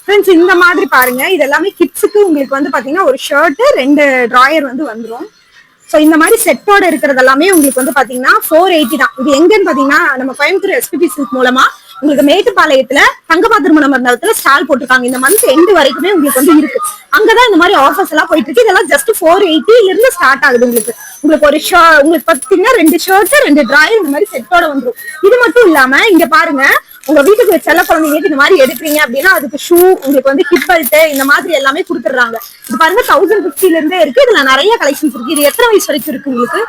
Friends இந்த மாதிரி பாருங்க, இது எல்லாமே கிட்ஸுக்கு உங்களுக்கு வந்து பாத்தீங்கன்னா ஒரு ஷர்ட் 2 டிராயர் வந்து வந்துரும். சோ இந்த மாதிரி செட்டோட இருக்கிறது எல்லாமே உங்களுக்கு வந்து பாத்தீங்கன்னா 480 தான். இது எங்கன்னு பாத்தீங்கன்னா நம்ம கோயம்புத்தூர் எஸ்பிபி சில்க் மூலமா உங்களுக்கு மேட்டுப்பாளையத்துல தங்கப்பா திருமண மண்டபத்துல ஸ்டால் போட்டிருக்காங்க. இந்த மந்த் எண்டு வரைக்குமே உங்களுக்கு வந்து இருக்கு. அங்கதான் இந்த மாதிரி ஆஃபர்ஸ் எல்லாம் போயிட்டு இருக்கு. இதெல்லாம் ஜஸ்ட் 480 இருந்து ஸ்டார்ட் ஆகுது. உங்களுக்கு ஒரு உங்களுக்கு பாத்தீங்கன்னா 2 ஷர்ட் 2 டிராயர் இந்த மாதிரி செட்டோட வந்துடும். இது மட்டும் இல்லாம இங்க பாருங்க, உங்க வீட்டுக்கு செல்ல குழந்தைங்களுக்கு இந்த மாதிரி எடுக்கிறீங்க அப்படின்னா அதுக்கு ஷூ, உங்களுக்கு வந்து ஹிப் பெல்ட் இந்த மாதிரி எல்லாமே கொடுத்துடுறாங்க. இது பாருங்க 1050 இருந்தே இருக்கு. இதுல நிறைய கலெக்ஷன்ஸ் இருக்கு. இது எத்தனை வயசு வரைக்கும் இருக்கு உங்களுக்கு?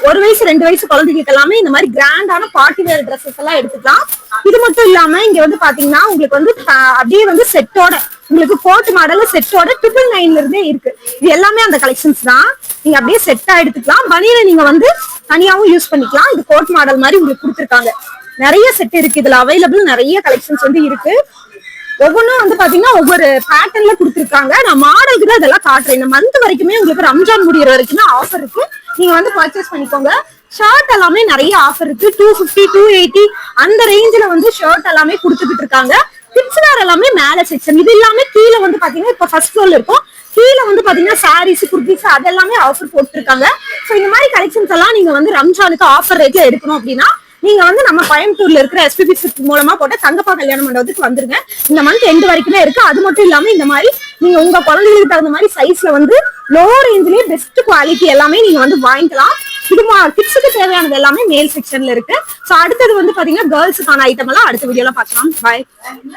1 வயசு 2 வயசு குழந்தைங்களுக்கு எல்லாமே இந்த மாதிரி கிராண்டான பார்ட்டி வேர் ட்ரெஸ்ஸஸ் எல்லாம் எடுத்துக்கலாம். இது மட்டும் இல்லாம இங்க வந்து பாத்தீங்கன்னா உங்களுக்கு வந்து அப்படியே வந்து செட்டோட உங்களுக்கு கோட் மாடல் செட்டோட 999 இருந்தே இருக்கு. இது எல்லாமே அந்த கலெக்ஷன்ஸ் தான். நீங்க அப்படியே செட்டா எடுத்துக்கலாம். பனியனை நீங்க வந்து தனியாவும் யூஸ் பண்ணிக்கலாம். இது கோட் மாடல் மாதிரி உங்களுக்கு கொடுத்துருக்காங்க. நிறைய செட் இருக்கு. இதுல அவைலபிள் நிறைய கலெக்ஷன்ஸ் வந்து இருக்கு. ஒவ்வொன்றும் வந்து பாத்தீங்கன்னா ஒவ்வொரு பேட்டர்ன்ல கொடுத்துருக்காங்க. நான் மாடலுக்கு தான் இதெல்லாம் காட்டுறேன். இந்த மந்த் வரைக்குமே உங்களுக்கு ரம்ஜான் முடிகிற வரைக்கும் ஆஃபர் இருக்கு. நீங்க வந்து பர்ச்சேஸ் பண்ணிக்கோங்க. ஷர்ட் எல்லாமே நிறைய ஆஃபர் இருக்கு. 250 280 அந்த ரேஞ்சில வந்து ஷர்ட் எல்லாமே கொடுத்துக்கிட்டு இருக்காங்க. கிட்ஸ் வேர் எல்லாமே மேல செக்ஷன். இது எல்லாமே கீழே வந்து பாத்தீங்கன்னா இப்ப ஃபர்ஸ்ட் ஃப்ளோர்ல இருக்கும். கீழே வந்து பாத்தீங்கன்னா சாரீஸ் குர்த்திஸ் அதெல்லாமே ஆஃபர் போட்டுருக்காங்க. சோ இந்த மாதிரி கலெக்ஷன்ஸ் எல்லாம் நீங்க வந்து ரம்ஜானுக்கு ஆஃபர் ரேட்ல எடுக்கணும் அப்படின்னா நீங்க வந்து நம்ம கோயம்புத்தூர்ல இருக்கிற எஸ்பிபி சில்க் மூலமா போட்ட தங்கப்பா கல்யாண மண்டபத்துக்கு வந்துருங்க. இந்த மந்த் எண்டு வரைக்குமே இருக்கு. அது மட்டும் இல்லாம இந்த மாதிரி நீங்க உங்க குழந்தைகளுக்கு தகுந்த மாதிரி சைஸ்ல வந்து லோ ரேஞ்சிலேயே பெஸ்ட் குவாலிட்டி எல்லாமே நீங்க வந்து வாங்கிக்கலாம். இது கிட்ஸுக்கு தேவையானது எல்லாமே மேல் செக்ஷன்ல இருக்கு. சோ அடுத்தது வந்து பாத்தீங்கன்னா கேர்ள்ஸுக்கான ஐட்டம் எல்லாம் அடுத்த வீடியோல பார்க்கலாம். பாய்.